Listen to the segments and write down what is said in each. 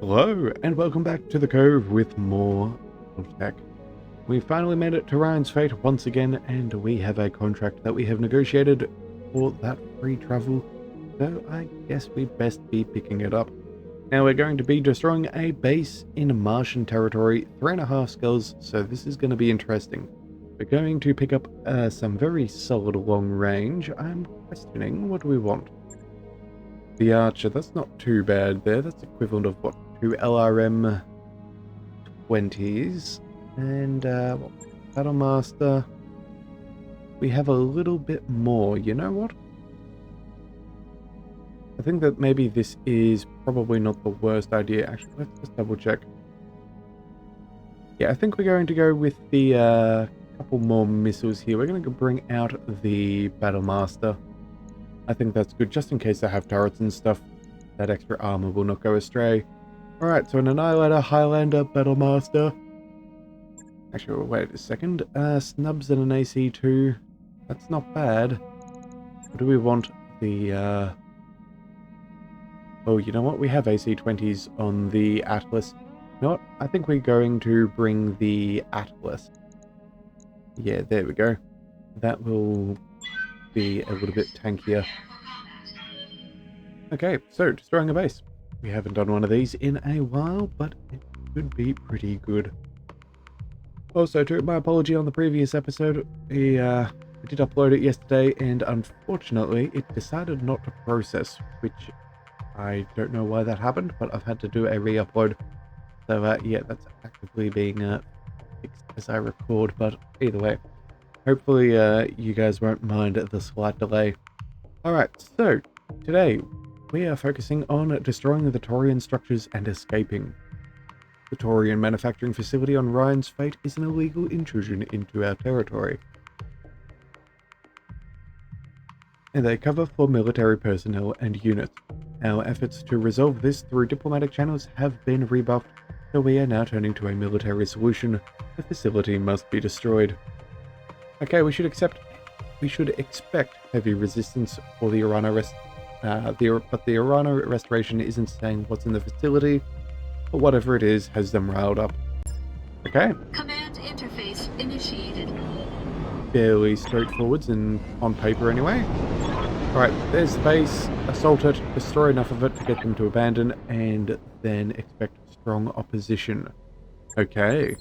Hello, and welcome back to the Cove with more Battletech. We finally made it to Ryan's Fate once again, and we have a contract that we have negotiated for that free travel, so I guess we'd best be picking it up. Now we're going to be destroying a base in Martian territory, 3.5 skulls, so this is going to be interesting. We're going to pick up some very solid long range. I'm questioning, what do we want? The Archer, that's not too bad there. That's equivalent of what, 2 LRM 20s. And Battlemaster, we have a little bit more. You know what? I think that maybe this is probably not the worst idea. Actually, let's just double check. Yeah, I think we're going to go with the couple more missiles here. We're going to bring out the Battlemaster. I think that's good, just in case they have turrets and stuff. That extra armor will not go astray. Alright, so an Annihilator, Highlander, Battlemaster. Actually, wait a second. Snubs and an AC2. That's not bad. Or do we want the... Oh, you know what? We have AC20s on the Atlas. You know what? I think we're going to bring the Atlas. Yeah, there we go. That will be a little bit tankier. Okay, so destroying a base. We haven't done one of these in a while, but it should be pretty good. Also, to my apology on the previous episode, we did upload it yesterday, and unfortunately, it decided not to process, which I don't know why that happened, but I've had to do a re-upload. So, yeah, that's actively being fixed as I record, but either way. Hopefully, you guys won't mind the slight delay. Alright, so, today, we are focusing on destroying the Taurian structures and escaping. The Taurian manufacturing facility on Ryan's Fate is an illegal intrusion into our territory. And they cover for military personnel and units. Our efforts to resolve this through diplomatic channels have been rebuffed, so we are now turning to a military solution. The facility must be destroyed. Okay, we should expect heavy resistance for the Urana but the Urana restoration isn't saying what's in the facility, but whatever it is has them riled up. Okay. Command interface initiated. Fairly straightforward and on paper anyway. Alright, there's the base. Assault it, destroy enough of it to get them to abandon, and then expect strong opposition. Okay.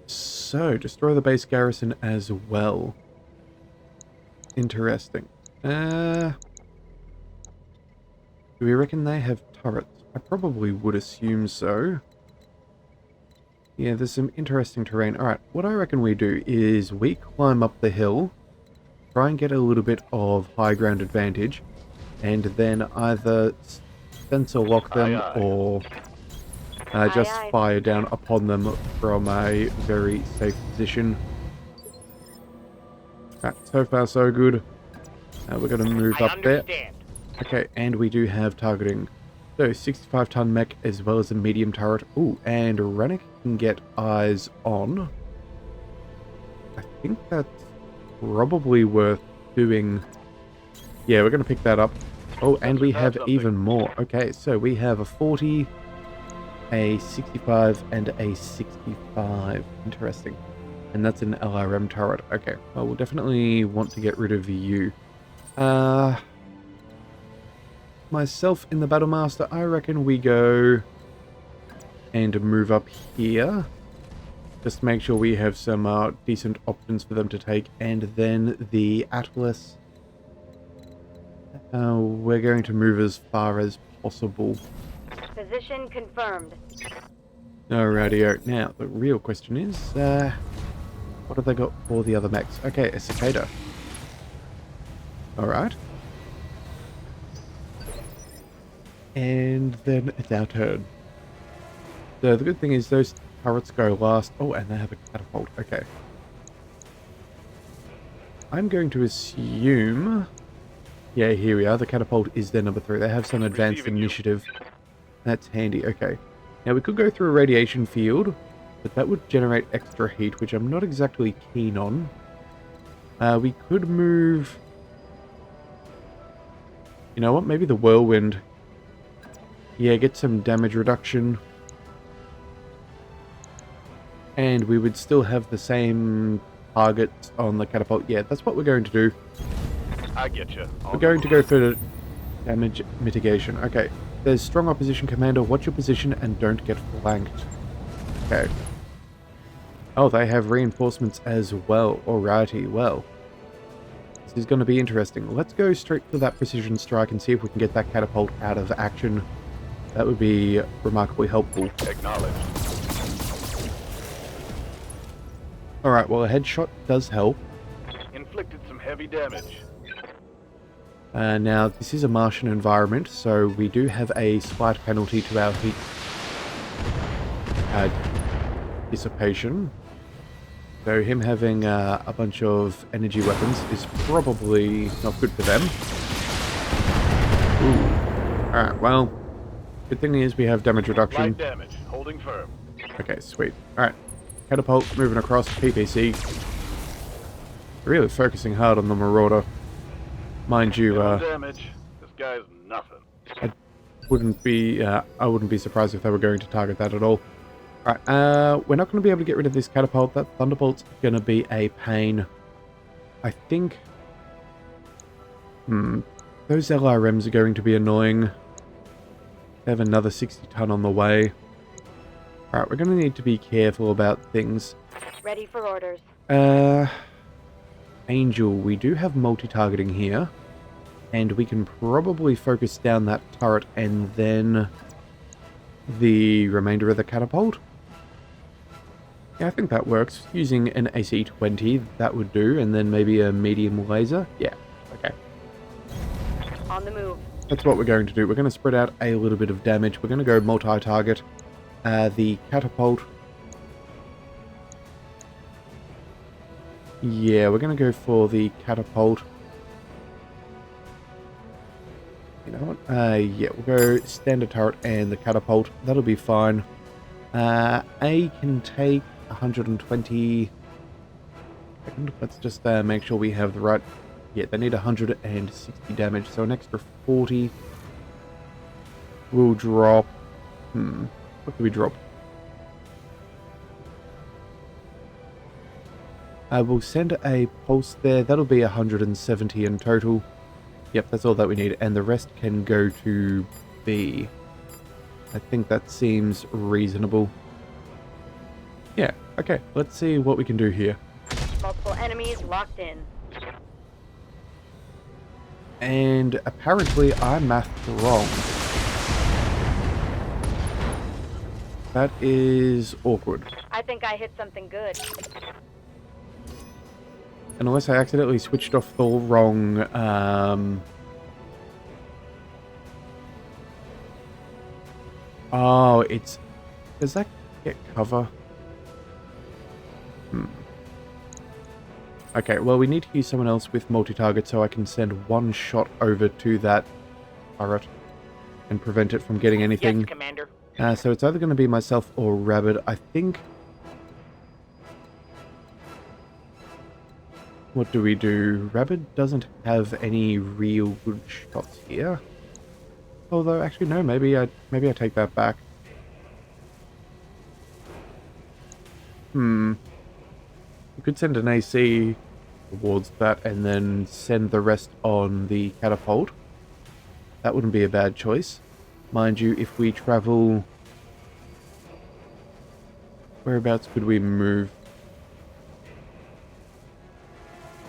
So, destroy the base garrison as well. Interesting. Do we reckon they have turrets? I probably would assume so. Yeah, there's some interesting terrain. Alright, what I reckon we do is we climb up the hill, try and get a little bit of high ground advantage, and then either sensor lock them or just fire down upon them from a very safe position. Right, so far so good. We're going to move up there. Okay, and we do have targeting. So, 65-ton mech as well as a medium turret. Ooh, and Rennick can get eyes on. I think that's probably worth doing. Yeah, we're going to pick that up. Oh, and we have even more. Okay, so we have a 40, a 65, and a 65. Interesting. And that's an LRM turret. Okay, well, we'll definitely want to get rid of you. Myself in the Battlemaster, I reckon we go and move up here. Just to make sure we have some decent options for them to take. And then the Atlas, we're going to move as far as possible. Position confirmed. Alrighty, now the real question is, what have they got for the other mechs? Okay, a cicada. Alright. And then it's our turn. So the good thing is those turrets go last. Oh, and they have a catapult. Okay. I'm going to assume... Yeah, here we are. The catapult is their number 3. They have some advanced initiative. That's handy. Okay. Now we could go through a radiation field, but that would generate extra heat, which I'm not exactly keen on. We could move... You know what? Maybe the whirlwind Yeah, get some damage reduction. And we would still have the same targets on the catapult. Yeah, that's what we're going to do. I get you. We're going to go for damage mitigation. Okay. There's strong opposition, Commander. Watch your position and don't get flanked. Okay. Oh, they have reinforcements as well. Alrighty, well. This is going to be interesting. Let's go straight for that precision strike and see if we can get that catapult out of action. That would be remarkably helpful. Acknowledged. Alright, well, a headshot does help. Inflicted some heavy damage. Now, this is a Martian environment, so we do have a slight penalty to our heat dissipation. So him having a bunch of energy weapons is probably not good for them. Ooh. Alright, well, good thing is we have damage reduction. Light damage. Holding firm. Okay, sweet. Alright, catapult moving across, PPC. Really focusing hard on the Marauder. Mind you, No damage. This guy's nothing. I wouldn't be surprised if they were going to target that at all. Alright, we're not going to be able to get rid of this catapult. That Thunderbolt's going to be a pain. I think... those LRMs are going to be annoying. They have another 60 ton on the way. Alright, we're going to need to be careful about things. Ready for orders. Angel, we do have multi-targeting here. And we can probably focus down that turret and then the remainder of the catapult. Yeah, I think that works. Using an AC-20, that would do. And then maybe a medium laser. Yeah, okay. On the move. That's what we're going to do. We're going to spread out a little bit of damage. We're going to go multi-target. The catapult. Yeah, we're going to go for the catapult. You know what? Yeah, we'll go standard turret and the catapult. That'll be fine. A can take 120... Let's just make sure we have the right... Yeah, they need 160 damage, so an extra 40 will drop... What do we drop? We'll send a pulse there. That'll be 170 in total. Yep, that's all that we need. And the rest can go to B. I think that seems reasonable. Yeah, okay. Let's see what we can do here. Multiple enemies locked in. And apparently I mathed wrong. That is awkward. I think I hit something good. And unless I accidentally switched off the wrong... Oh, it's... Does that get cover? Okay, well, we need to use someone else with multi-target so I can send one shot over to that turret and prevent it from getting anything. Yes, Commander. So it's either going to be myself or Rabbit. I think... What do we do? Rabbit doesn't have any real good shots here. Although, actually, no, maybe I take that back. We could send an AC towards that and then send the rest on the catapult. That wouldn't be a bad choice. Mind you, if we travel... Whereabouts could we move?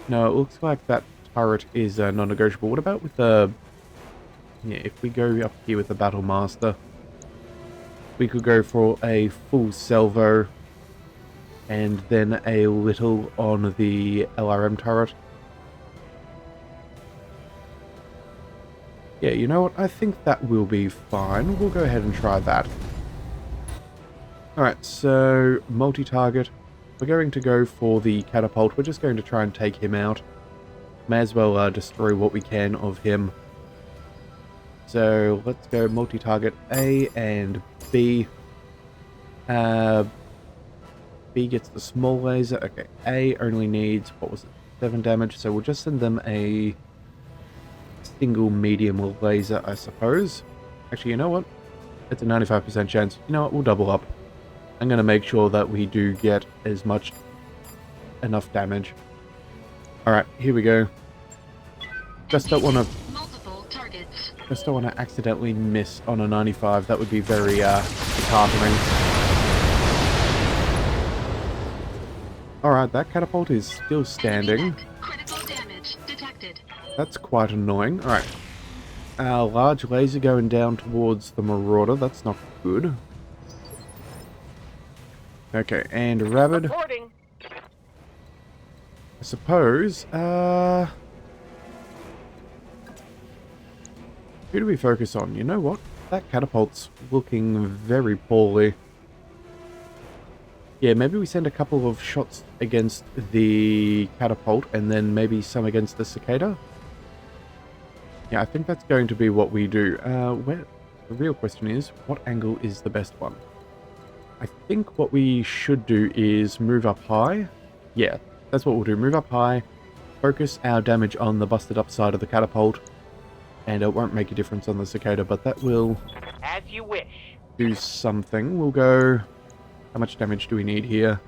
No, it looks like that turret is non-negotiable. What about with the... Yeah, if we go up here with the Battle Master, we could go for a full salvo and then a little on the LRM turret. Yeah, you know what? I think that will be fine. We'll go ahead and try that. Alright, so multi-target. We're going to go for the catapult. We're just going to try and take him out. May as well destroy what we can of him. So let's go multi-target A and B. B gets the small laser. Okay, A only needs, what was it, 7 damage. So we'll just send them a single medium laser, I suppose. Actually, you know what? It's a 95% chance. You know what? We'll double up. I'm going to make sure that we do get enough damage. Alright, here we go. Just don't want to... Multiple targets. Just don't want to accidentally miss on a 95. That would be very disheartening. Alright, that catapult is still standing. Critical damage detected. That's quite annoying. Alright. Our large laser going down towards the Marauder. That's not good. Okay, and Rabid. Reporting. I suppose, who do we focus on? You know what? That catapult's looking very poorly. Yeah, maybe we send a couple of shots against the catapult and then maybe some against the cicada. Yeah, I think that's going to be what we do. The real question is, what angle is the best one? I think what we should do is move up high. Yeah, that's what we'll do. Move up high, focus our damage on the busted up side of the catapult, and it won't make a difference on the cicada, but that will As you wish. do something. We'll go... How much damage do we need here?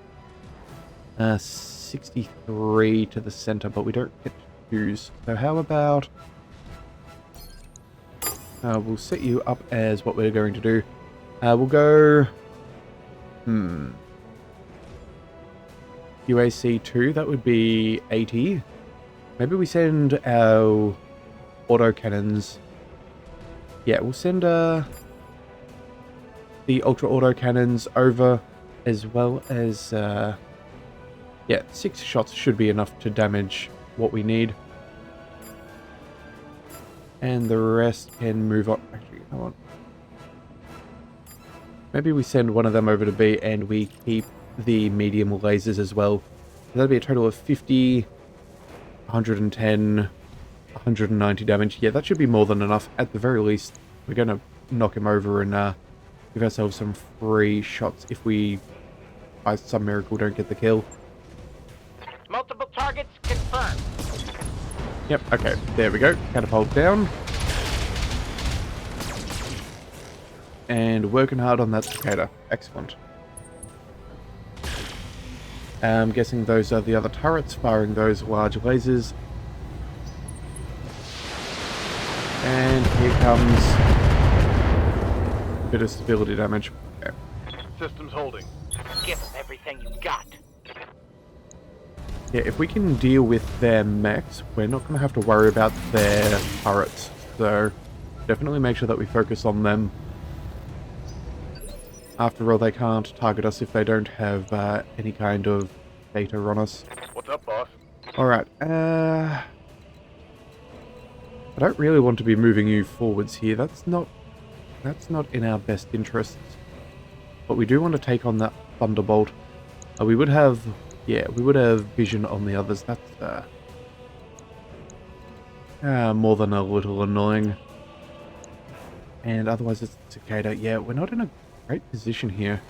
63 to the center, but we don't get to choose. So how about... we'll set you up as what we're going to do. We'll go... UAC 2, that would be 80. Maybe we send our autocannons. Yeah, we'll send the ultra autocannons over, as well as yeah, 6 shots should be enough to damage what we need. And the rest can move on. Actually, hold on. Maybe we send one of them over to B and we keep the medium lasers as well. So that'll be a total of 50, 110, 190 damage. Yeah, that should be more than enough. At the very least, we're going to knock him over and give ourselves some free shots if we, by some miracle, don't get the kill. Multiple targets confirmed. Yep, okay, there we go. Catapult down. And working hard on that cicada. Excellent. I'm guessing those are the other turrets firing those large lasers. And here comes a bit of stability damage. Okay. Systems holding. Give them everything you got. Yeah, if we can deal with their mechs, we're not going to have to worry about their turrets. So, definitely make sure that we focus on them. After all, they can't target us if they don't have any kind of data on us. What's up, boss? Alright, I don't really want to be moving you forwards here. That's not in our best interests. But we do want to take on that Thunderbolt. We would have vision on the others. That's more than a little annoying. And otherwise it's Cicada. Yeah, we're not in a great position here.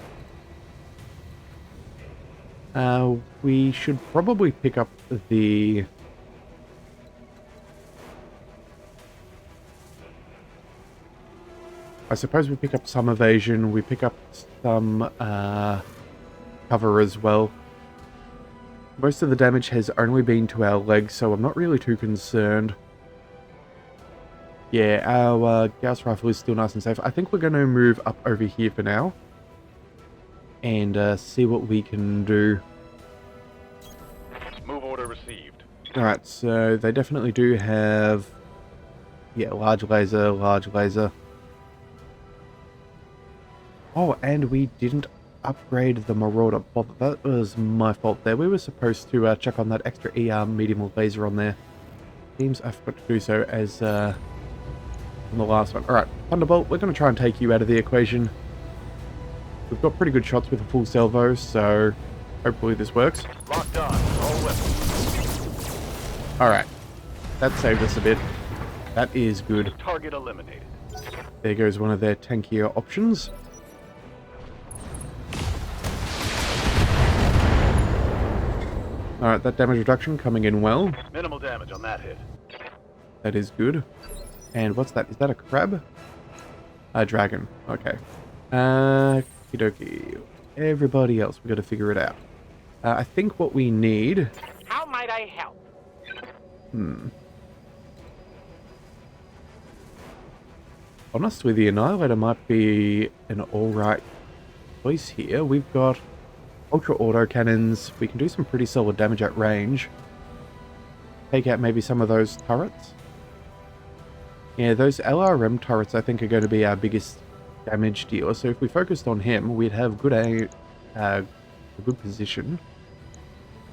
We should probably pick up the... I suppose we pick up some evasion, we pick up some cover as well. Most of the damage has only been to our legs, so I'm not really too concerned. Yeah, our Gauss rifle is still nice and safe. I think we're going to move up over here for now. And see what we can do. Move order received. Alright, so they definitely do have... Yeah, large laser, large laser. Oh, and we didn't upgrade the Marauder. Well, that was my fault there. We were supposed to check on that extra ER medium laser on there. Seems I forgot to do so as on the last one. Alright, Thunderbolt, we're going to try and take you out of the equation. We've got pretty good shots with a full salvo, so hopefully this works. Locked on. All weapons. Alright, that saved us a bit. That is good. Target eliminated. There goes one of their tankier options. Alright, that damage reduction coming in well. Minimal damage on that hit. That is good. And what's that? Is that a crab? Dragon. Okay. Okie dokie. Everybody else, we got to figure it out. I think what we need... How might I help? Honest with the Annihilator might be an alright choice here. We've got ultra auto cannons. We can do some pretty solid damage at range. Take out maybe some of those turrets. Yeah, those LRM turrets I think are going to be our biggest damage dealer. So if we focused on him, we'd have a good position.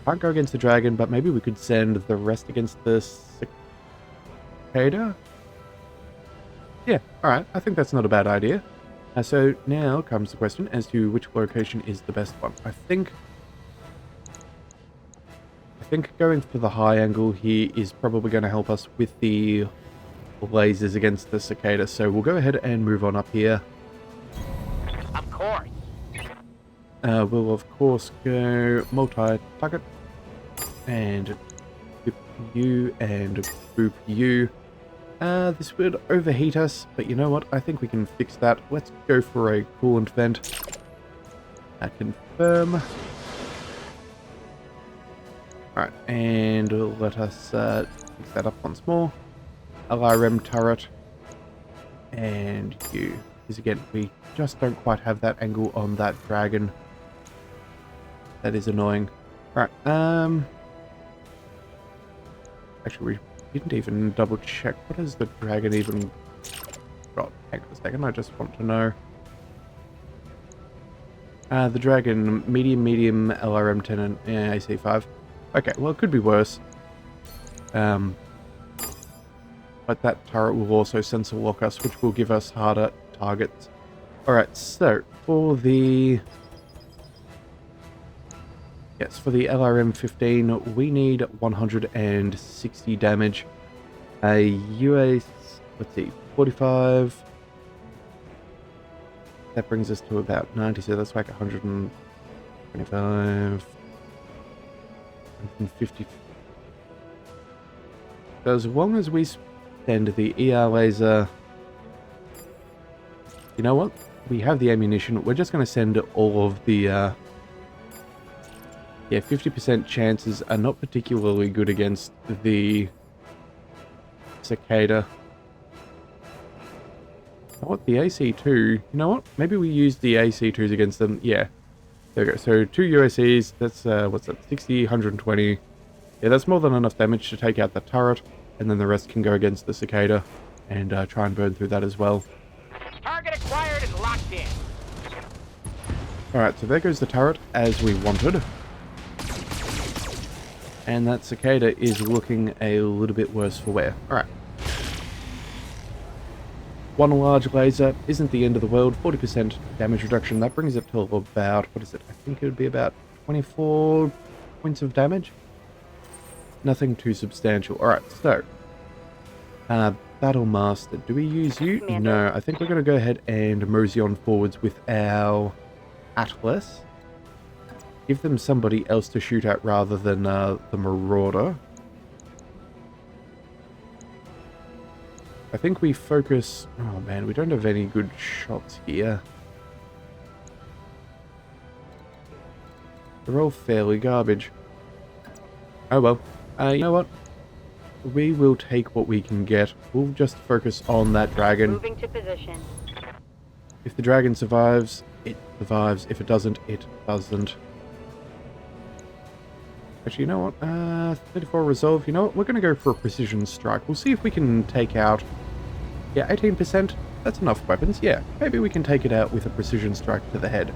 Can't go against the dragon, but maybe we could send the rest against the cicada. Yeah, alright, I think that's not a bad idea. So now comes the question as to which location is the best one. I think going for the high angle here is probably going to help us with the lasers against the cicada. So we'll go ahead and move on up here. Of course. We'll of course go multi-target and whip you and boop you. This would overheat us, but you know what? I think we can fix that. Let's go for a coolant vent. Confirm. Alright, and let us fix that up once more. LRM turret. And you. Because again, we just don't quite have that angle on that dragon. That is annoying. Alright, actually, we didn't even double check. What has the dragon even got? Hang on a second, I just want to know. The dragon, medium, LRM 10 and AC 5. Okay, well it could be worse. But that turret will also sensor lock us, which will give us harder targets. Alright, so for the... Yes, for the LRM 15, we need 160 damage. US, let's see, 45. That brings us to about 90, so that's like 125, 150. So as long as we send the ER laser... You know what? We have the ammunition. We're just going to send all of the... Yeah, 50% chances are not particularly good against the cicada. You know what? The AC2... You know what? Maybe we use the AC2s against them. Yeah. There we go. So 2 UACs. That's, what's that? 60, 120. Yeah, that's more than enough damage to take out the turret. And then the rest can go against the cicada. And try and burn through that as well. Target acquired and locked in. Alright, so there goes the turret as we wanted. And that cicada is looking a little bit worse for wear. Alright. One large laser isn't the end of the world. 40% damage reduction. That brings it to about, what is it? I think it would be about 24 points of damage. Nothing too substantial. Alright, so. Battle Master. Do we use you? Commander. No, I think we're going to go ahead and mosey on forwards with our Atlas. Give them somebody else to shoot at rather than the Marauder. I think we focus... Oh man, we don't have any good shots here. They're all fairly garbage. Oh well. You know what? We will take what we can get. We'll just focus on that dragon. Moving to position. If the dragon survives, it survives. If it doesn't, it doesn't. Actually, you know what? 34 resolve. You know what? We're going to go for a precision strike. We'll see if we can take out... Yeah, 18%. That's enough weapons. Yeah, maybe we can take it out with a precision strike to the head.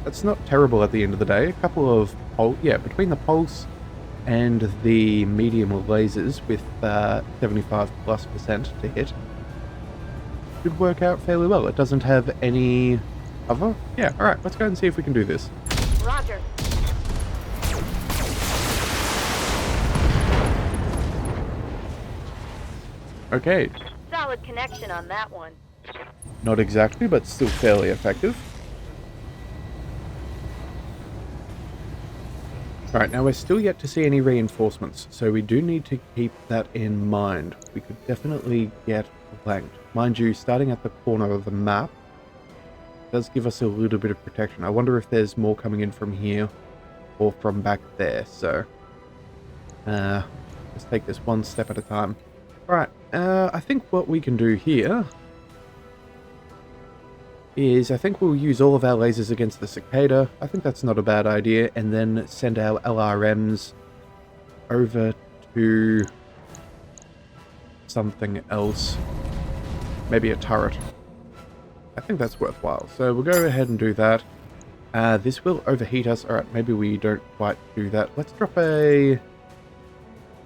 That's not terrible at the end of the day. A couple of... Yeah, between the pulse and the medium lasers with 75+% to hit, should work out fairly well. It doesn't have any cover. Yeah, alright, let's go and see if we can do this. Roger. Okay, Solid connection on that one. not exactly, but still fairly effective. Alright, now we're still yet to see any reinforcements, so we do need to keep that in mind. We could definitely get flanked. Mind you, starting at the corner of the map does give us a little bit of protection. I wonder if there's more coming in from here or from back there. So let's take this one step at a time. Alright, I think what we can do here is I think we'll use all of our lasers against the cicada. I think that's not a bad idea. And then send our LRMs over to something else. Maybe a turret. I think that's worthwhile. So we'll go ahead and do that. This will overheat us. Alright, maybe we don't quite do that. Let's drop a...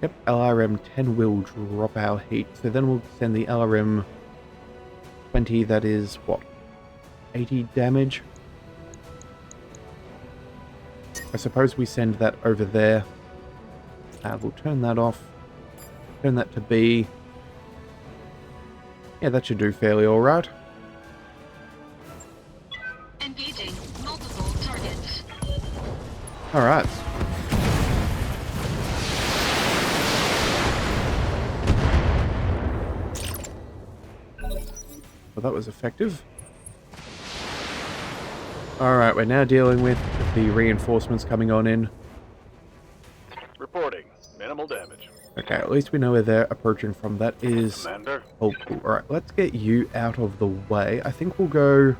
Yep, LRM 10 will drop our heat. So then we'll send the LRM 20. That is, what? 80 damage? I suppose we send that over there. We'll turn that off. Turn that to B. Yeah, that should do fairly alright. Engaging multiple targets. Alright. Well, that was effective. Alright, we're now dealing with the reinforcements coming on in. Reporting. Minimal damage. Okay, at least we know where they're approaching from. That is... Commander. Oh, cool. Alright, let's get you out of the way. I think we'll go...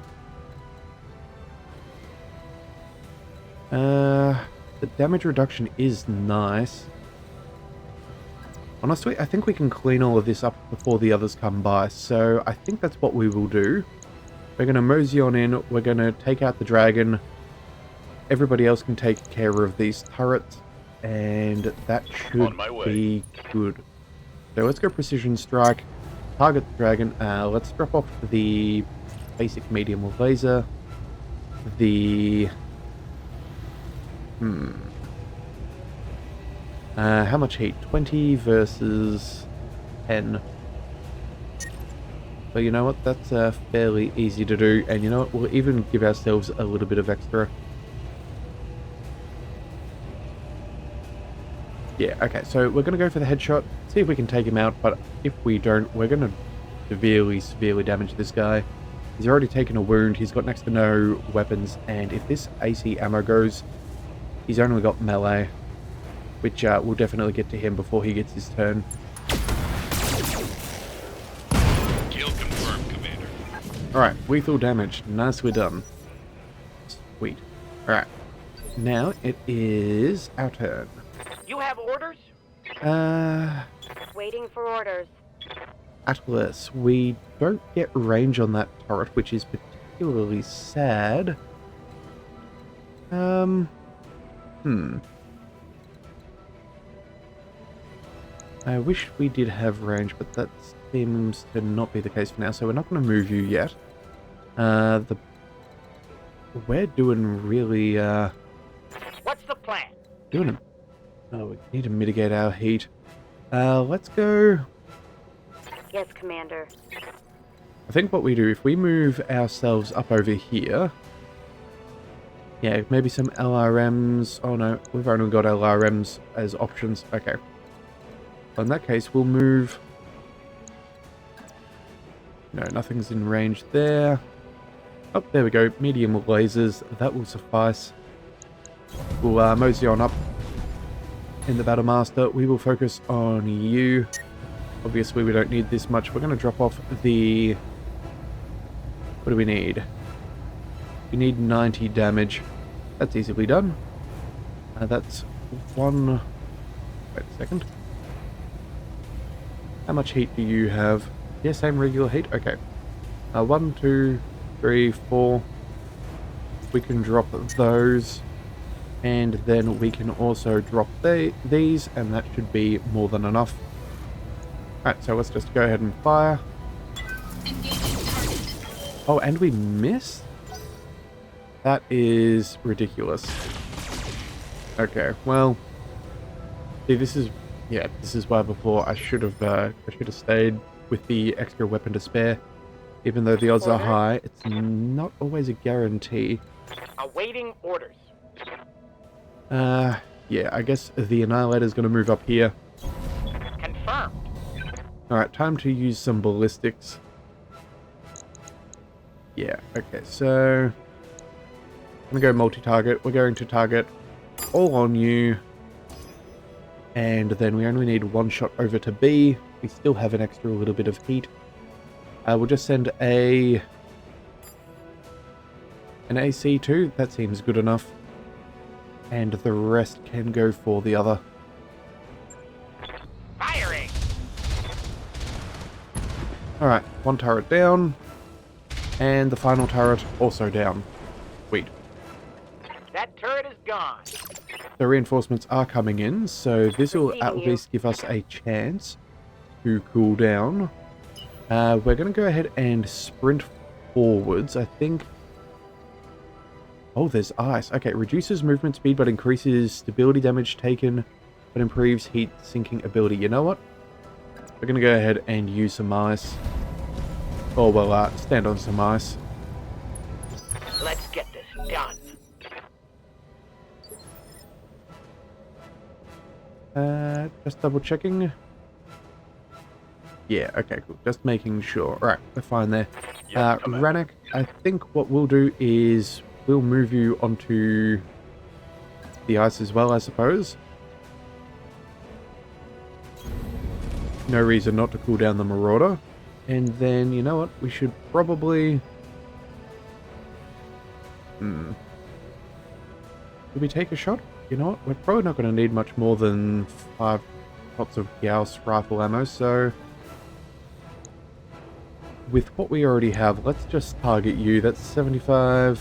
the damage reduction is nice. Honestly, I think we can clean all of this up before the others come by. So I think that's what we will do. We're going to mosey on in. We're going to take out the dragon. Everybody else can take care of these turrets. And that should be good. So let's go precision strike. Target the dragon. Let's drop off the basic medium laser. The... how much heat? 20 versus 10. But you know what? That's fairly easy to do. And you know what? We'll even give ourselves a little bit of extra. Yeah, okay. So we're going to go for the headshot. See if we can take him out. But if we don't, we're going to severely damage this guy. He's already taken a wound. He's got next to no weapons. And if this AC ammo goes, he's only got melee. Which we'll definitely get to him before he gets his turn. Kill confirmed, Commander. Alright, lethal damage. Nicely done. Sweet. Alright. Now it is our turn. You have orders? Waiting for orders. Atlas, we don't get range on that turret, which is particularly sad. I wish we did have range, but that seems to not be the case for now, so we're not going to move you yet. We're doing really, What's the plan? Oh, we need to mitigate our heat. Let's go... Yes, Commander. I think what we do, if we move ourselves up over here... Yeah, maybe some LRMs... Oh no, we've only got LRMs as options. Okay. In that case, we'll move... No, nothing's in range there. Oh, there we go. Medium lasers. That will suffice. We'll mosey on up in the Battle Master. We will focus on you. Obviously, we don't need this much. We're going to drop off the... What do we need? We need 90 damage. That's easily done. That's one... Wait a second. How much heat do you have? Yeah, same regular heat? Okay. 1, 2, 3, 4. We can drop those. And then we can also drop these, and that should be more than enough. Alright, so let's just go ahead and fire. Engaging target. Oh, and we missed? That is ridiculous. Okay, well... See, this is... Yeah, this is why before I should have stayed with the extra weapon to spare. Even though the odds are high, it's not always a guarantee. Awaiting orders. Yeah, I guess the Annihilator's going to move up here. Confirmed. Alright, time to use some ballistics. Yeah, okay, so I'm gonna go multi-target. We're going to target all on you. And then we only need one shot over to B. We still have an extra little bit of heat. We'll just send an AC2. That seems good enough. And the rest can go for the other. Firing! Alright, one turret down. And the final turret also down. Sweet. That turret is gone. The reinforcements are coming in, so this will at Receiving you. least give us a chance to cool down. We're going to go ahead and sprint forwards, I think. Oh, there's ice. Okay, reduces movement speed but increases stability damage taken, but improves heat sinking ability. You know what? We're going to go ahead and use some ice. Oh, well, stand on some ice. Let's get this done. Just double checking. Yeah, okay, cool. Just making sure. Alright, we're fine there. Yes, Commander. Rannoch, I think what we'll do is we'll move you onto the ice as well, I suppose. No reason not to cool down the Marauder. And then, you know what? We should probably... Did we take a shot? You know what? We're probably not going to need much more than 5 shots of Gauss rifle ammo, so... With what we already have, let's just target you. That's 75...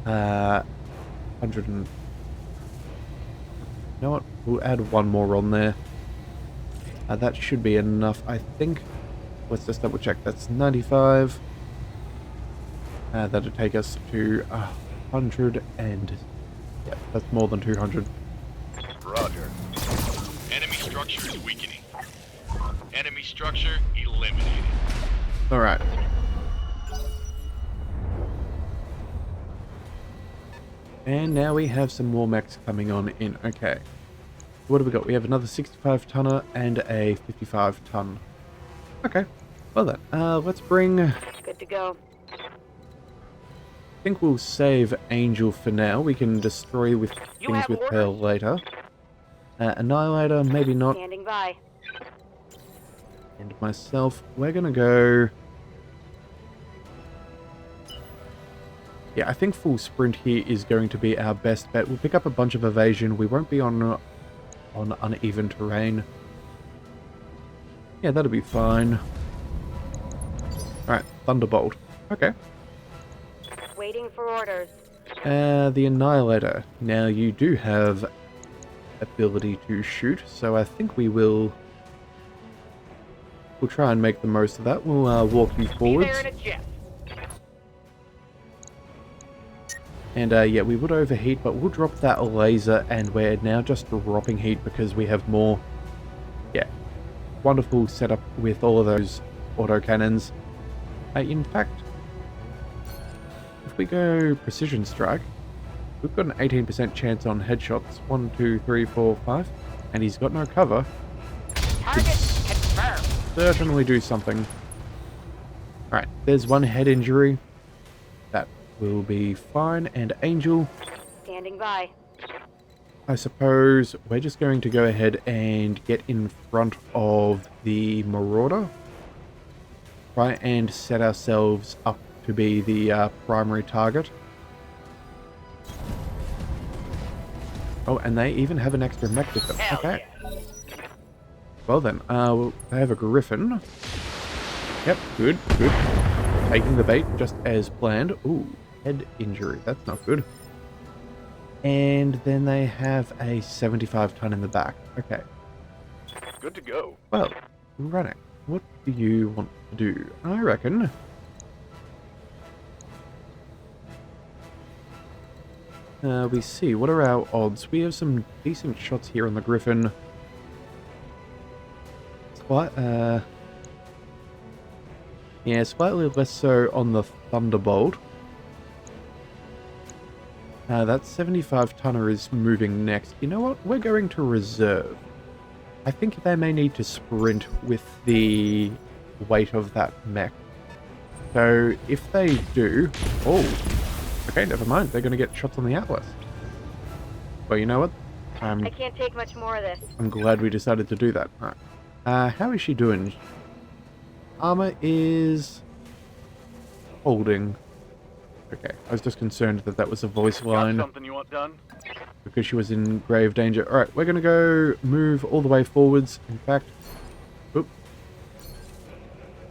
100 and... You know what? We'll add one more on there. That should be enough, I think. Let's just double check. That's 95. That'll take us to 100 and... Yeah, that's more than 200. Roger. Enemy structure is weakening. Enemy structure eliminated. Alright. And now we have some more mechs coming on in. Okay. What have we got? We have another 65 tonner and a 55 ton. Okay. Well then, let's bring... Good to go. I think we'll save Angel for now. We can destroy with You things have with her orders? later. Annihilator, maybe not. Standing by. And myself, we're gonna go... Yeah, I think full sprint here is going to be our best bet. We'll pick up a bunch of evasion. We won't be on uneven terrain. Yeah, that'll be fine. Alright, Thunderbolt. Okay. Waiting for orders. The Annihilator. Now, you do have ability to shoot, so I think we'll try and make the most of that. We'll walk you Be forwards. there in a jet. And yeah, we would overheat, but we'll drop that laser, and we're now just dropping heat because we have more. Yeah, wonderful setup with all of those autocannons. In fact, if we go precision strike, we've got an 18% chance on headshots. 1, 2, 3, 4, 5, and he's got no cover. Target confirmed. Certainly do something. Alright, there's one head injury. That will be fine. And Angel, Standing by. I suppose we're just going to go ahead and get in front of the Marauder. Try and set ourselves up to be the primary target. Oh, and they even have an extra mech with them. Hell Okay. yeah. Well then, they have a Griffin. Yep, good, good. Taking the bait just as planned. Ooh, head injury. That's not good. And then they have a 75 ton in the back. Okay. Good to go. Well, Rannoch, what do you want to do? I reckon... we see. What are our odds? We have some decent shots here on the Griffin. Yeah, slightly less so on the Thunderbolt. That 75 tonner is moving next. You know what? We're going to reserve. I think they may need to sprint with the weight of that mech. So if they do... Oh, okay, never mind. They're going to get shots on the Atlas. Well, you know what? I can't take much more of this. I'm glad we decided to do that. Alright. How is she doing? Armor is... holding. Okay, I was just concerned that that was a voice Got line something you want done? because she was in grave danger. Alright, we're going to go move all the way forwards. In fact... Oop.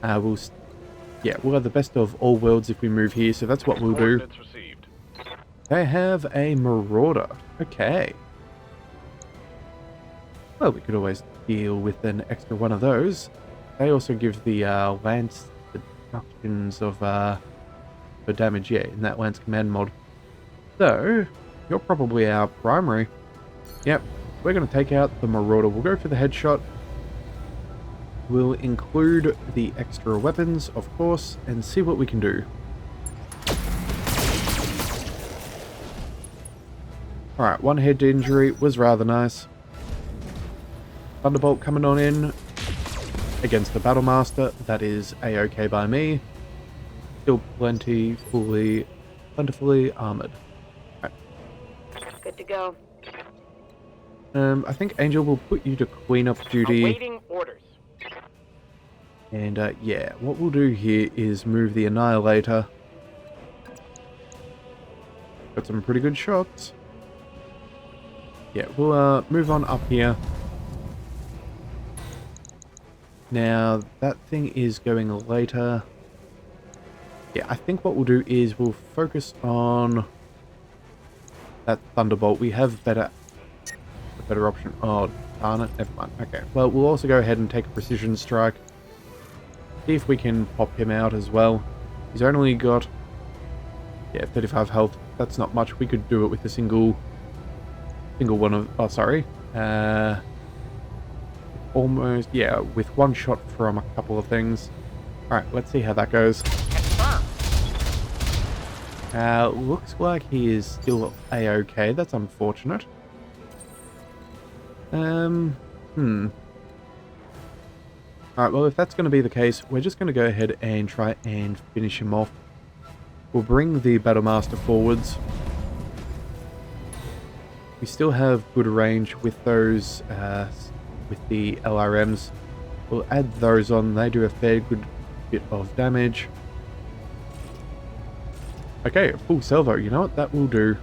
We'll have the best of all worlds if we move here, so that's what we'll do. Coordinates received. They have a Marauder. Okay. Well, we could always deal with an extra one of those. They also give the Lance the deductions of for damage, yeah, in that Lance Command mod. So, you're probably our primary. Yep, we're going to take out the Marauder. We'll go for the headshot. We'll include the extra weapons, of course, and see what we can do. Alright, one head injury was rather nice. Thunderbolt coming on in against the Battlemaster. That is a-okay by me. Still plentifully armored. Right. Good to go. I think Angel will put you to cleanup duty. Awaiting orders. And yeah, what we'll do here is move the Annihilator. Got some pretty good shots. Yeah, we'll move on up here. Now, that thing is going later. Yeah, I think what we'll do is we'll focus on that Thunderbolt. We have a better option. Oh, darn it. Never mind. Okay. Well, we'll also go ahead and take a precision strike. See if we can pop him out as well. He's only got, yeah, 35 health. That's not much. We could do it with a single one of... Oh, sorry. Almost, yeah, with one shot from a couple of things. Alright, let's see how that goes. Looks like he is still a-okay. That's unfortunate. Alright, well, if that's going to be the case, we're just going to go ahead and try and finish him off. We'll bring the Battlemaster forwards. We still have good range with those, with the LRMs. We'll add those on. They do a fair good bit of damage. Okay, full salvo. You know what? That will do.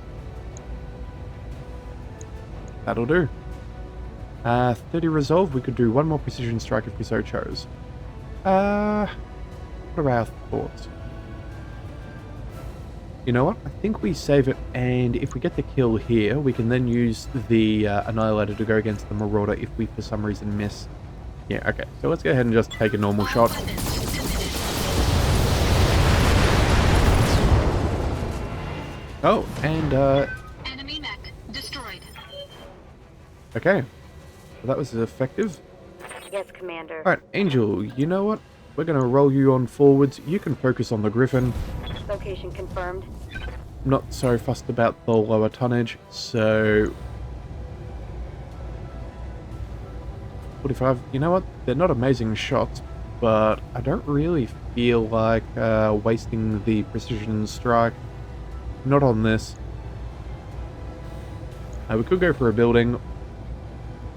That'll do. 30 resolve. We could do one more precision strike if we so chose. What are our thoughts? You know what? I think we save it, and if we get the kill here, we can then use the Annihilator to go against the Marauder if we for some reason miss. Yeah, okay. So let's go ahead and just take a normal shot. Oh, and Enemy mech destroyed. okay. Well, that was effective. Yes, Commander. Alright, Angel, you know what? We're going to roll you on forwards. You can focus on the Griffin. Location confirmed. I'm not so fussed about the lower tonnage, so... 45, you know what? They're not amazing shots, but I don't really feel like wasting the precision strike. Not on this. We could go for a building.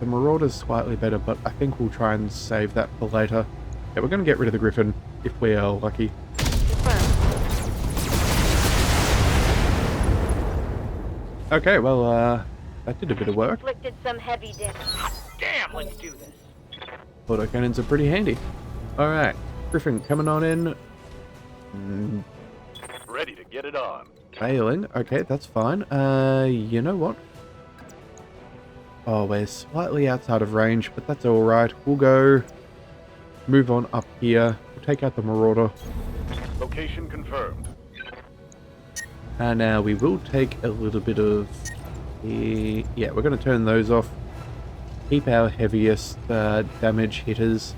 The Marauder's slightly better, but I think we'll try and save that for later. Yeah, we're going to get rid of the Griffin, if we are lucky. Confirmed. Okay, well, that did a bit of work. Inflicted some heavy damage. Damn, let's do this. Autocannons are pretty handy. Alright, Griffin coming on in. Ready to get it on. Failing. Okay, that's fine. You know what? Oh, we're slightly outside of range, but that's alright. We'll go move on up here. We'll take out the Marauder. Location confirmed. And now we will take a little bit of... yeah, we're going to turn those off. Keep our heaviest damage hitters.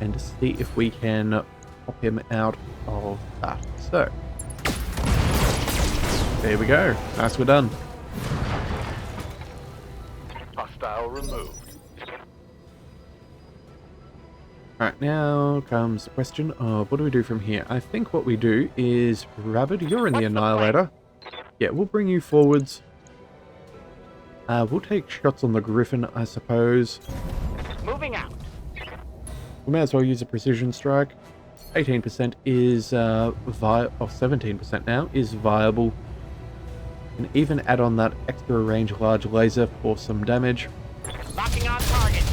And to see if we can pop him out of that. So, there we go. Nice, we're done. Hostile removed. Alright, now comes the question of what do we do from here? I think what we do is, Rabbit, you're in the What's the Annihilator. Yeah, we'll bring you forwards. We'll take shots on the Griffin, I suppose. Moving out. We may as well use a precision strike. 18% is, or 17% now, is viable. And even add on that extra range large laser for some damage. Locking on target.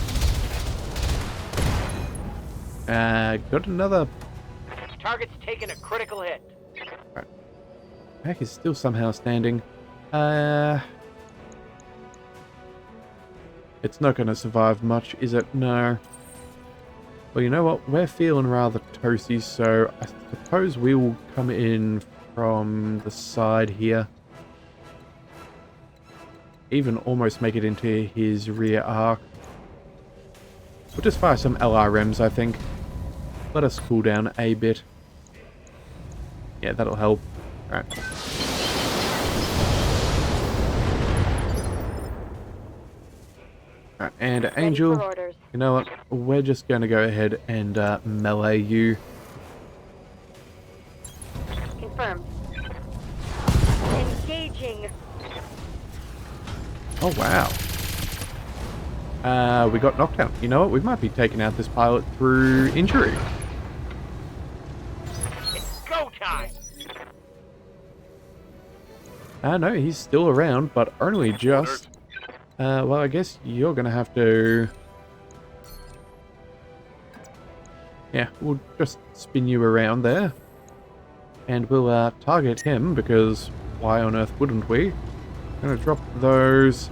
Got another. Target's taking a critical hit. Mech is still somehow standing. It's not going to survive much, is it? No. Well, you know what? We're feeling rather toasty, so I suppose we will come in from the side here. Even almost make it into his rear arc. We'll just fire some LRMs, I think. Let us cool down a bit. Yeah, that'll help. Alright. Alright, and Ready Angel, for orders. you know what? We're just going to go ahead and melee you. Confirmed. Engaging. Oh, wow. We got knocked out. You know what? We might be taking out this pilot through injury. It's go time. No, he's still around, but only just. Well, I guess you're going to have to... Yeah, we'll just spin you around there. And we'll target him, because why on earth wouldn't we? I'm going to drop those.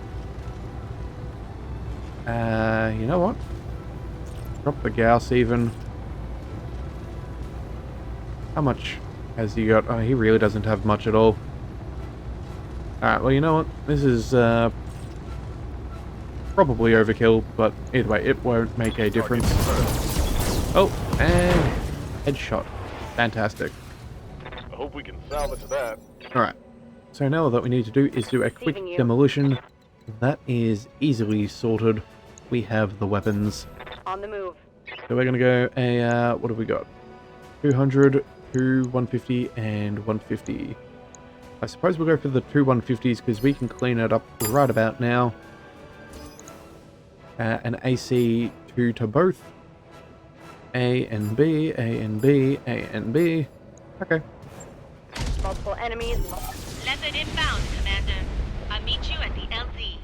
You know what? Drop the Gauss even. How much has he got? Oh, he really doesn't have much at all. Alright, well, you know what? This is probably overkill, but either way, it won't make a difference. Oh, and headshot. Fantastic. I hope we can salvage that. Alright, so now all that we need to do is do a quick Receiving you. demolition. That is easily sorted. We have the weapons. On the move. So we're going to go a, what have we got? 200, 2 150, and 150. I suppose we'll go for the 2 150s because we can clean it up right about now. An AC 2 to both. A and B, A and B, A and B. Okay. Multiple enemies. Leopard inbound, Commander. I'll meet you at the LZ.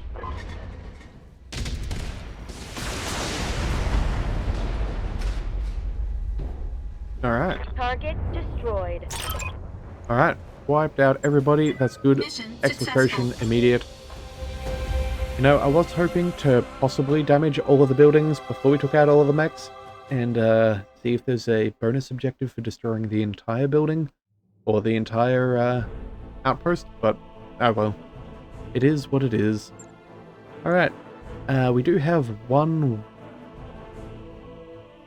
Alright. Target destroyed. Alright. Wiped out everybody. That's good. Mission Exfiltration successful. immediate. You know, I was hoping to possibly damage all of the buildings before we took out all of the mechs. And see if there's a bonus objective for destroying the entire building. Or the entire outpost. But, oh well. It is what it is. Alright. We do have one...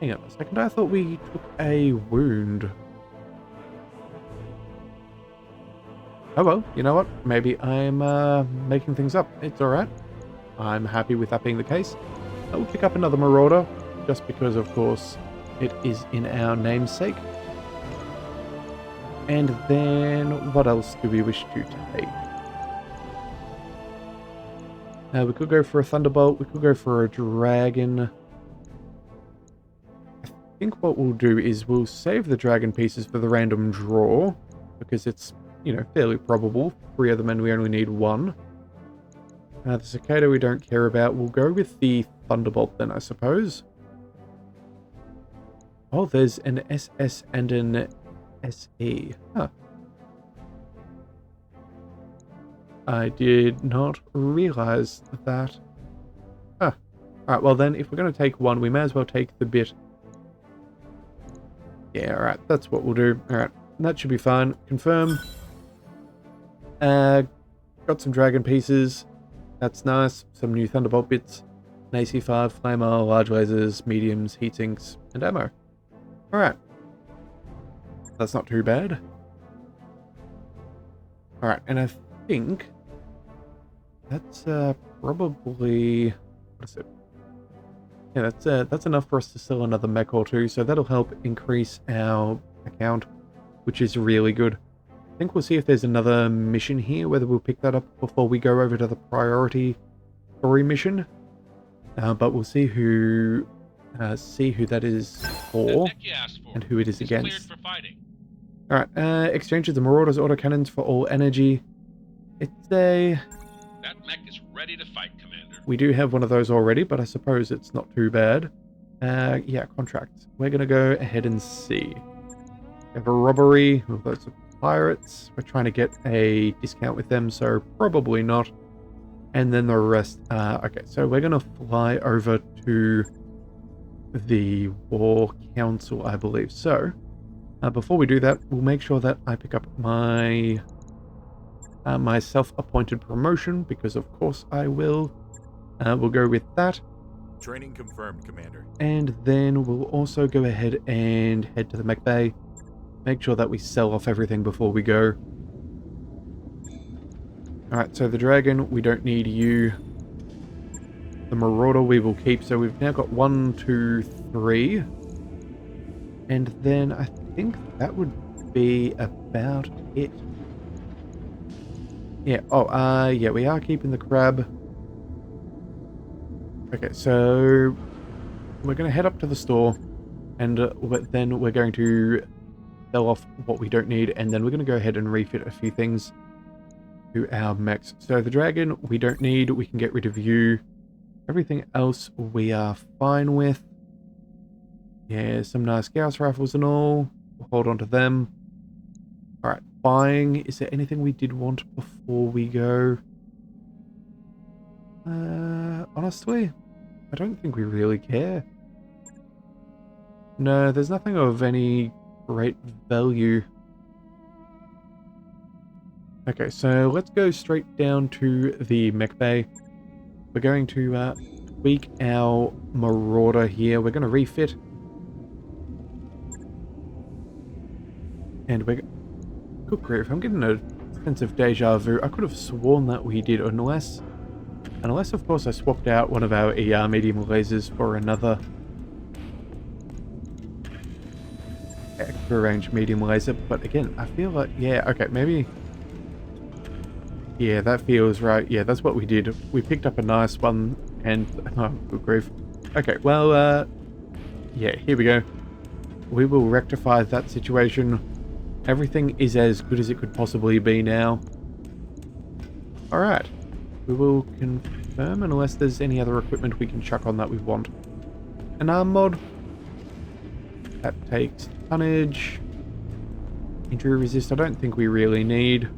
Hang on a second. I thought we took a wound. Oh well, you know what? Maybe I'm making things up. It's alright. I'm happy with that being the case. I will pick up another Marauder, just because, of course, it is in our namesake. And then, what else do we wish to take? We could go for a Thunderbolt, we could go for a Dragon. I think what we'll do is we'll save the Dragon pieces for the random draw, because it's, you know, fairly probable. 3 of them and we only need 1. The Cicada we don't care about. We'll go with the Thunderbolt then, I suppose. Oh, there's an SS and an SE. Huh. I did not realize that. Huh. Alright, well then, if we're going to take one, we may as well take the bit. Yeah, alright, that's what we'll do. Alright, that should be fine. Confirm. Got some Dragon pieces. That's nice. Some new Thunderbolt bits. An AC5, Flamer, large lasers, mediums, heat sinks, and ammo. Alright. That's not too bad. Alright, and I think that's probably... What is it? Yeah, that's enough for us to sell another mech or two, so that'll help increase our account, which is really good. I think we'll see if there's another mission here, whether we'll pick that up before we go over to the priority 3 mission. But we'll see who that is for and who it is against. Alright, exchanges the Marauders autocannons for all energy. It's a... That mech is ready to fight, Commander. We do have one of those already, but I suppose it's not too bad. Yeah, contracts. We're going to go ahead and see. We have a robbery with those pirates. We're trying to get a discount with them, so probably not. And then the rest... okay, so we're going to fly over to the War Council, I believe. So, before we do that, we'll make sure that I pick up my... my self-appointed promotion, because of course I will. We'll go with that. Training confirmed, Commander. And then we'll also go ahead and head to the mech bay. Make sure that we sell off everything before we go. Alright, so the dragon, we don't need you. The marauder we will keep, so we've now got 1, 2, 3. And then I think that would be about it. Yeah, yeah, we are keeping the crab. Okay, so we're going to head up to the store, and then we're going to sell off what we don't need, and then we're going to go ahead and refit a few things to our mechs. So the dragon, we don't need, we can get rid of you. Everything else we are fine with. Yeah, some nice Gauss rifles and all. We'll hold on to them. Alright, buying. Is there anything we did want before we go? Honestly, I don't think we really care. No, there's nothing of any great value. Okay, so let's go straight down to the mech bay. We're going to tweak our marauder here. We're going to refit. And we're... Good grief, I'm getting a sense of deja vu. I could have sworn that we did, unless of course I swapped out one of our ER medium lasers for another extra range medium laser. But again, I feel like, yeah, okay, maybe... Yeah, that feels right. Yeah, that's what we did. We picked up a nice one, and... Oh, good grief. Okay, well, yeah, here we go. We will rectify that situation. Everything is as good as it could possibly be now. Alright. We will confirm, unless there's any other equipment we can chuck on that we want. An arm mod. That takes tonnage. Injury resist, I don't think we really need.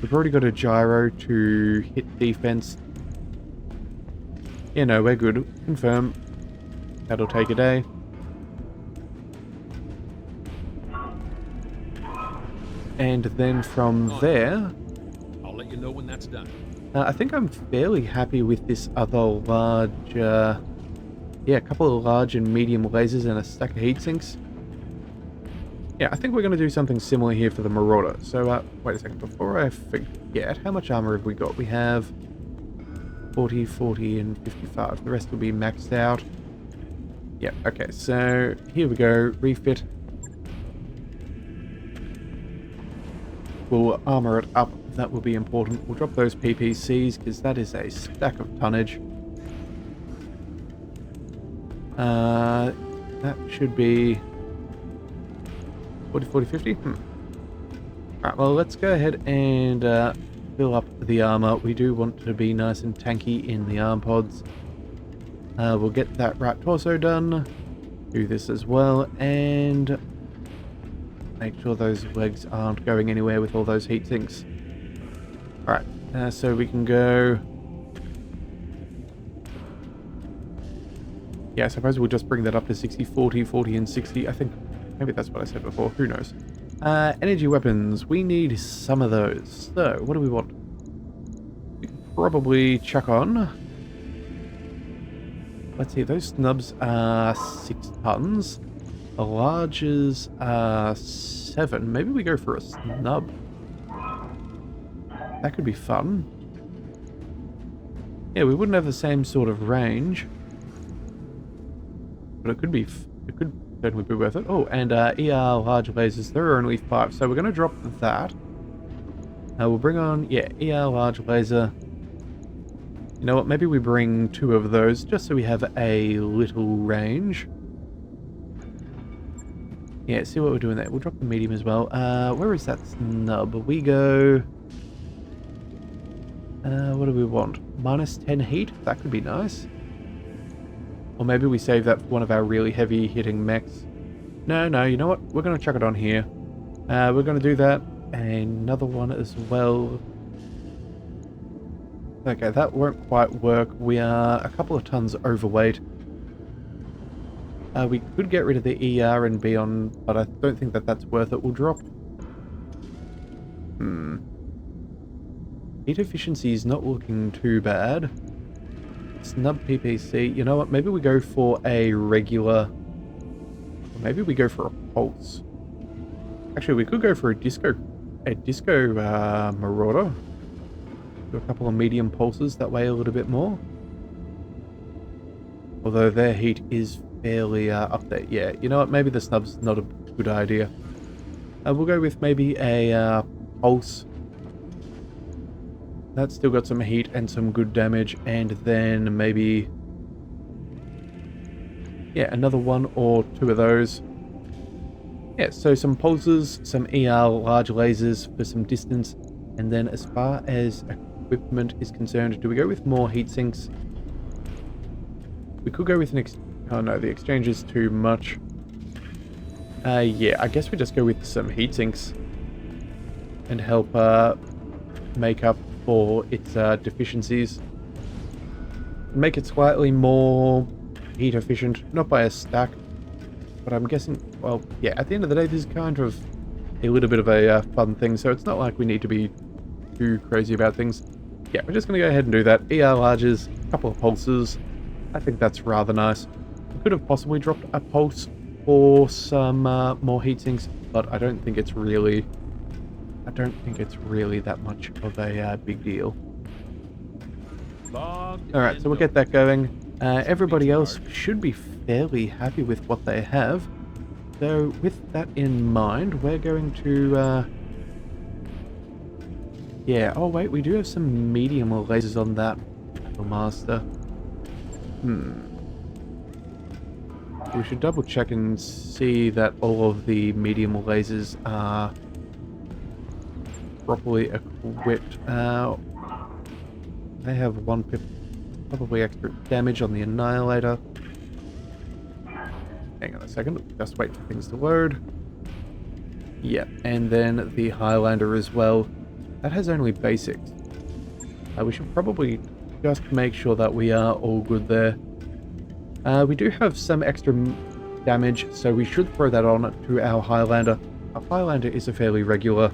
We've already got a gyro to hit defense. Yeah, no, we're good. Confirm. That'll take a day. And then from there... I'll let you know when that's done. I think I'm fairly happy with this other large... yeah, a couple of large and medium lasers and a stack of heat sinks. Yeah, I think we're going to do something similar here for the Marauder. So, wait a second. Before I forget, how much armor have we got? We have 40, 40, and 55. The rest will be maxed out. Yeah, okay. So, here we go. Refit. We'll armor it up. That will be important. We'll drop those PPCs, because that is a stack of tonnage. That should be... 40, 40, 50? Alright, well, let's go ahead and fill up the armor. We do want to be nice and tanky in the arm pods. We'll get that right torso done. Do this as well, and make sure those legs aren't going anywhere with all those heat sinks. Alright, so we can go... Yeah, I suppose we'll just bring that up to 60, 40, 40, and 60. I think... Maybe that's what I said before, who knows. Energy weapons, we need some of those. So, what do we want? We can probably chuck on. Let's see, those snubs are 6 tons. The larges are 7. Maybe we go for a snub. That could be fun. Yeah, we wouldn't have the same sort of range. but it could certainly be worth it. Oh, and ER large lasers, there are only 5, so we're going to drop that. We'll bring on, yeah, ER large laser. You know what, maybe we bring 2 of those, just so we have a little range. Yeah, see what we're doing there. We'll drop the medium as well. Where is that snub? We go... what do we want? -10 heat? That could be nice. Or maybe we save that for one of our really heavy hitting mechs. No, you know what? We're going to chuck it on here. We're going to do that. Another one as well. Okay, that won't quite work. We are a couple of tons overweight. We could get rid of the ER and be on, but I don't think that that's worth it. We'll drop... Heat efficiency is not looking too bad. Snub PPC. You know what? Maybe we go for a regular... Or maybe we go for a pulse. Actually, we could go for a disco marauder. Do a couple of medium pulses that weigh a little bit more. Although their heat is fairly up there. Yeah, you know what? Maybe the snub's not a good idea. We'll go with maybe a pulse. That's still got some heat and some good damage, and then maybe... yeah, another 1 or 2 of those. Yeah, so some pulses, some ER large lasers for some distance, and then as far as equipment is concerned, do we go with more heat sinks? We could go with an oh no, the exchange is too much. Yeah, I guess we just go with some heat sinks and help make up for its deficiencies. Make it slightly more heat efficient, not by a stack, but I'm guessing, well, yeah, at the end of the day, this is kind of a little bit of a fun thing, so it's not like we need to be too crazy about things. Yeah, we're just going to go ahead and do that. ER larges, a couple of pulses. I think that's rather nice. We could have possibly dropped a pulse for some more heat sinks, but I don't think it's really that much of a big deal. Alright, so we'll get that going. Everybody else should be fairly happy with what they have. So with that in mind, we're going to... yeah, oh wait, we do have some medium lasers on that Master. We should double check and see that all of the medium lasers are properly equipped. They have 150, probably extra damage on the Annihilator. Hang on a second, just wait for things to load. Yeah, and then the Highlander as well. That has only basics. We should probably just make sure that we are all good there. We do have some extra damage, so we should throw that on to our Highlander. Our Highlander is a fairly regular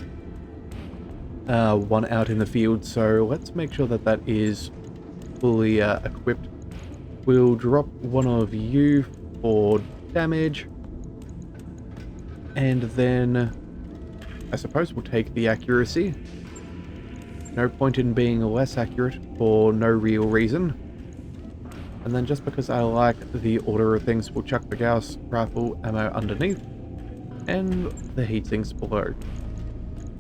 one out in the field, so let's make sure that that is fully equipped. We'll drop one of you for damage, and then I suppose we'll take the accuracy. No point in being less accurate for no real reason. And then just because I like the order of things, we'll chuck the Gauss rifle ammo underneath and the heat sinks below.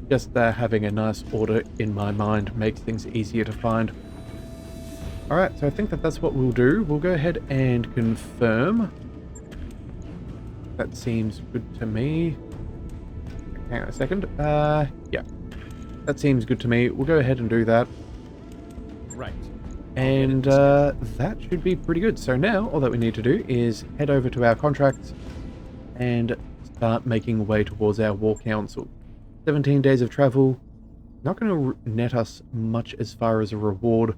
Just having a nice order in my mind makes things easier to find. Alright, so I think that that's what we'll do. We'll go ahead and confirm. That seems good to me. Hang on a second. Yeah. That seems good to me. We'll go ahead and do that. Right. And that should be pretty good. So now, all that we need to do is head over to our contracts and start making way towards our war council. 17 days of travel. Not going to net us much as far as a reward,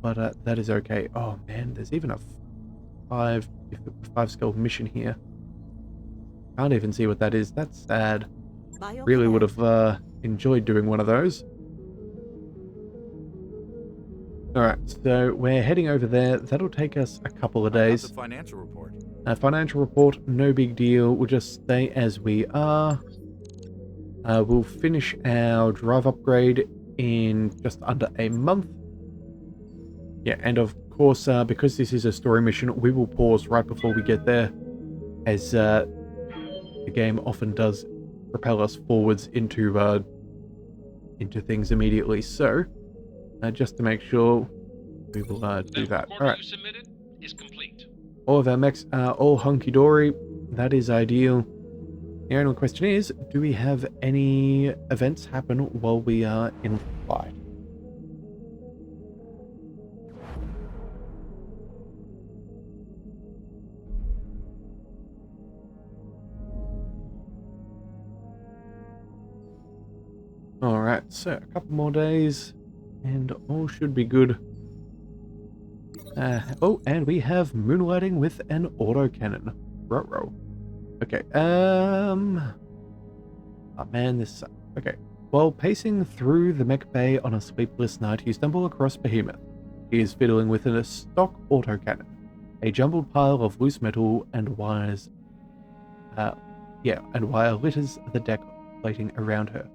but that is okay. Oh man, there's even a 5 skill mission here. Can't even see what that is. That's sad. Really would have enjoyed doing one of those. Alright, so we're heading over there. That'll take us a couple of days. The financial report. Financial report, no big deal. We'll just stay as we are. We'll finish our drive upgrade in just under a month. Yeah, and of course, because this is a story mission, we will pause right before we get there, as the game often does propel us forwards into things immediately. So, just to make sure, we will do that. All right. You submitted is complete. All of our mechs are all hunky-dory. That is ideal. The only question is, do we have any events happen while we are in flight? Alright, so a couple more days, and all should be good. Oh, and we have moonlighting with an autocannon. Ruh-roh. Okay, oh man, this sucks. Okay, while pacing through the mech bay on a sleepless night, you stumble across Behemoth. He is fiddling with a stock autocannon, a jumbled pile of loose metal and wires. And wire litters the deck plating around her.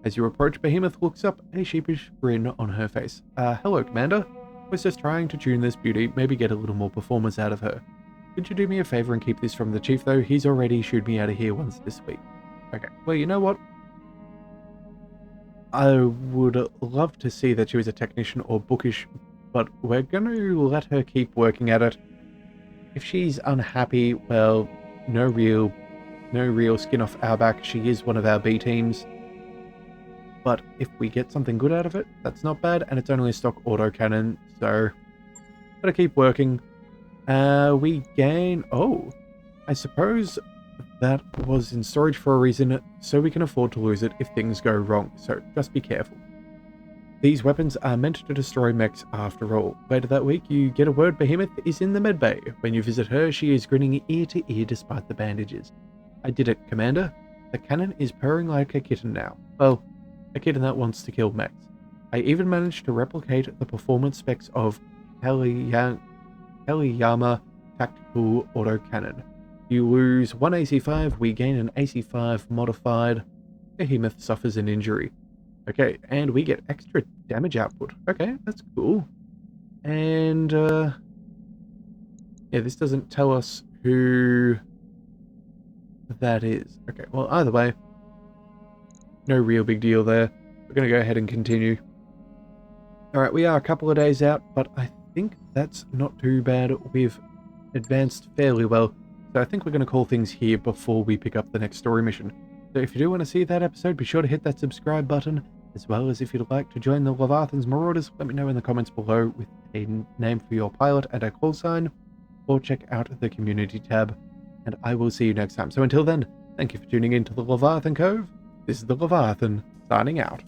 As you approach, Behemoth looks up, a sheepish grin on her face. Hello, Commander. Was just trying to tune this beauty, maybe get a little more performance out of her. Could you do me a favor and keep this from the Chief, though? He's already shooed me out of here once this week. Okay, well, you know what? I would love to see that she was a technician or bookish, but we're going to let her keep working at it. If she's unhappy, well, no real skin off our back. She is one of our B teams. But if we get something good out of it, that's not bad, and it's only a stock autocannon, so gotta keep working. We gain... Oh, I suppose that was in storage for a reason, so we can afford to lose it if things go wrong, so just be careful. These weapons are meant to destroy mechs after all. Later that week, you get a word Behemoth is in the medbay. When you visit her, she is grinning ear to ear despite the bandages. I did it, Commander. The cannon is purring like a kitten now. Well, a kitten that wants to kill mechs. I even managed to replicate the performance specs of Kaliyama Tactical Autocannon. You lose 1 AC5, we gain an AC5 modified. Behemoth suffers an injury. Okay, and we get extra damage output. Okay, that's cool. And, yeah, this doesn't tell us who that is. Okay, well, either way, no real big deal there. We're going to go ahead and continue. Alright, we are a couple of days out, but I think that's not too bad. We've advanced fairly well, so I think we're going to call things here before we pick up the next story mission. So if you do want to see that episode, be sure to hit that subscribe button, as well as if you'd like to join the Leviathan's Marauders, let me know in the comments below with a name for your pilot and a call sign, or check out the community tab, and I will see you next time. So until then, thank you for tuning in to the Leviathan Cove. This is the Leviathan, signing out.